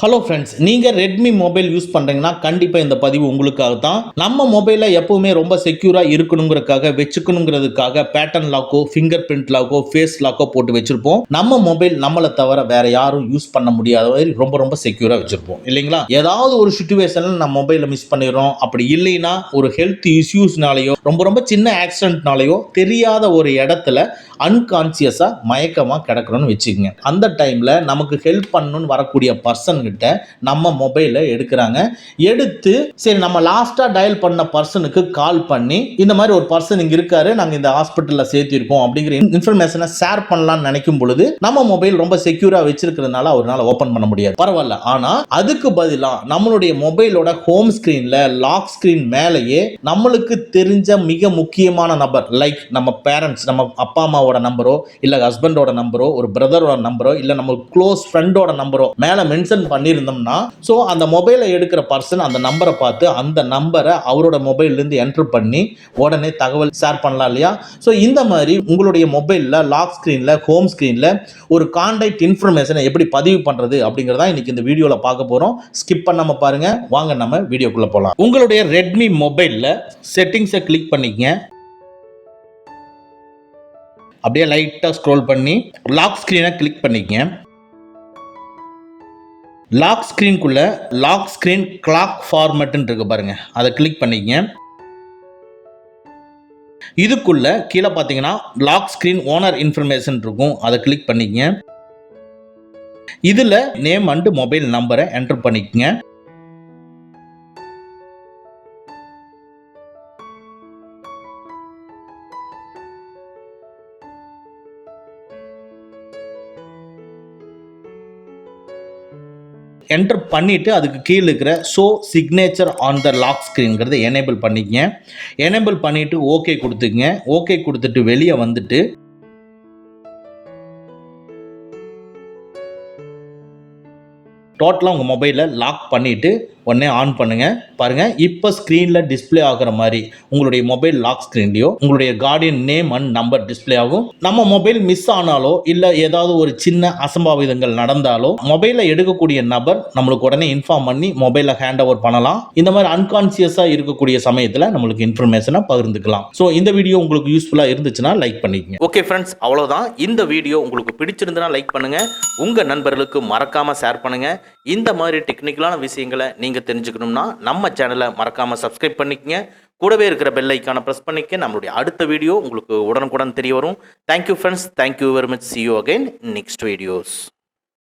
Hello friends, நீங்கள் Redmi mobile use பண்ணுறீங்கன்னா கண்டிப்பாக இந்த பதிவு உங்களுக்காக தான். நம்ம மொபைலில் எப்பவுமே ரொம்ப செக்யூராக இருக்கணுங்கிறதுக்காக வச்சுக்கணுங்கிறதுக்காக பேட்டர்ன் லாக்கோ, ஃபிங்கர் பிரிண்ட் லாக்கோ, ஃபேஸ் லாக்கோ போட்டு வச்சிருப்போம். நம்ம மொபைல் நம்மளை தவிர வேற யாரும் யூஸ் பண்ண முடியாத மாதிரி ரொம்ப ரொம்ப செக்யூராக வச்சிருப்போம் இல்லைங்களா? ஏதாவது ஒரு சுச்சுவேஷனில் நம்ம மொபைலை மிஸ் பண்ணிடுறோம். அப்படி இல்லைன்னா ஒரு ஹெல்த் இஷ்யூஸ்னாலேயோ ரொம்ப ரொம்ப சின்ன ஆக்சிடென்ட்னாலேயோ தெரியாத ஒரு இடத்துல அன்கான்சியஸாக மயக்கமாக கிடக்கணும்னு வச்சுக்கோங்க. அந்த டைமில் நமக்கு ஹெல்ப் பண்ணணும்னு வரக்கூடிய பர்சன் கிட்ட நம்ம மொபைலை எடுக்கிறாங்க. எடுத்து சரி நம்ம லாஸ்டா டயல் பண்ண பர்சனுக்கு கால் பண்ணி இந்த மாதிரி ஒரு பர்சன் இங்க இருக்காரு, நாங்க இந்த ஹாஸ்பிட்டல்ல சேர்த்திருக்கோம் அப்படிங்கிற இன்ஃபர்மேஷனை ஷேர் பண்ணலாம்னு நினைக்கும் பொழுது நம்ம மொபைல் ரொம்ப செக்யூரா வச்சிருக்கிறதுனால அவரால் ஓபன் பண்ண முடியாது. பரவாயில்ல, ஆனா அதுக்கு பதிலா நம்மளுடைய மொபைலோட ஹோம் ஸ்கிரீன்ல லாக் ஸ்கிரீன் மேலேயே நம்மளுக்கு தெரிஞ்ச மிக முக்கியமான நபர், லைக் நம்ம பேரண்ட்ஸ், நம்ம அப்பா அம்மாவோட நம்பரோ, இல்ல ஹஸ்பண்டோட நம்பரோ, ஒரு பிரதரோட நம்பரோ, இல்ல நம்ம க்ளோஸ் ஃப்ரெண்டோட நம்பரோ மேல மென்ஷன் பண்ணியிருந்தோம்னா ஸோ அந்த மொபைலை எடுக்கிற பர்சன் அந்த நம்பரை பார்த்து அந்த நம்பரை அவரோட மொபைல்லேருந்து என்ட்ரு பண்ணி உடனே தகவல் ஷேர் பண்ணலாம் இல்லையா? ஸோ இந்த மாதிரி உங்களுடைய மொபைலில் லாக் ஸ்க்ரீனில், ஹோம் ஸ்க்ரீனில் ஒரு கான்டாக்ட் இன்ஃபர்மேஷனை எப்படி பதிவு பண்ணுறது அப்படிங்கிறதா இன்னைக்கு இந்த வீடியோவில் பார்க்க போகிறோம். ஸ்கிப் பண்ணாமல் பாருங்கள். வாங்க நம்ம வீடியோக்குள்ளே போகலாம். உங்களுடைய ரெட்மி மொபைலில் செட்டிங்ஸை கிளிக் பண்ணிக்கங்க. அப்படியே லைட்டாக ஸ்க்ரோல் பண்ணி லாக் ஸ்க்ரீனை கிளிக் பண்ணிக்கங்க. லாக் ஸ்க்ரீனுக்குள்ள லாக் ஸ்க்ரீன் கிளாக் ஃபார்மேட்னு இருக்கு பாருங்க, அதை கிளிக் பண்ணிக்கங்க. இதுக்குள்ள கீழே பார்த்தீங்கன்னா லாக் ஸ்க்ரீன் ஓனர் இன்ஃபர்மேஷன் இருக்கும், அதை கிளிக் பண்ணிக்கங்க. இதுல நேம் அண்ட் மொபைல் நம்பரை என்டர் பண்ணிக்கங்க. என்டர் பண்ணிவிட்டு அதுக்கு கீழே இருக்கிற show signature on the lock ஸ்க்ரீன்கிறத எனேபிள் பண்ணிக்கங்க. எனேபிள் பண்ணிவிட்டு ஓகே கொடுத்துங்க. ஓகே கொடுத்துட்டு வெளியே வந்துட்டு டோட்டலாக உங்கள் மொபைலில் லாக் பண்ணிவிட்டு உடனே ஆன் பண்ணுங்க. பாருங்க, இப்போ ஸ்க்ரீனில் டிஸ்பிளே ஆகிற மாதிரி உங்களுடைய மொபைல் லாக் ஸ்க்ரீன்லையோ உங்களுடைய Guardian name and number display ஆகும். நம்ம மொபைல் மிஸ் ஆனாலோ இல்லை ஏதாவது ஒரு சின்ன அசம்பாவிதங்கள் நடந்தாலோ மொபைலை எடுக்கக்கூடிய நபர் நம்மளுக்கு உடனே இன்ஃபார்ம் பண்ணி மொபைலை ஹேண்ட் ஓவர் பண்ணலாம். இந்த மாதிரி அன்கான்சியஸாக இருக்கக்கூடிய சமயத்தில் நம்மளுக்கு இன்ஃபர்மேஷனை பகிர்ந்துக்கலாம். ஸோ இந்த வீடியோ உங்களுக்கு யூஸ்ஃபுல்லாக இருந்துச்சுன்னா லைக் பண்ணிக்கங்க. ஓகே ஃப்ரெண்ட்ஸ், அவ்வளோதான். இந்த வீடியோ உங்களுக்கு பிடிச்சிருந்தனா லைக் பண்ணுங்க, உங்கள் நண்பர்களுக்கு மறக்காம ஷேர் பண்ணுங்க. இந்த மாதிரி டெக்னிக்கலான விஷயங்களை நீங்கள் தெரிஞ்சுக்கணும்னா நம்ம சேனலை மறக்காமல் சப்ஸ்கிரைப் பண்ணிக்கங்க. கூடவே இருக்கிற பெல் ஐக்கானை ப்ரெஸ் பண்ணிக்க. நம்மளுடைய அடுத்த வீடியோ உங்களுக்கு உடனுக்குடன் தெரிய வரும். Thank you friends, thank you very much. see you again in next videos.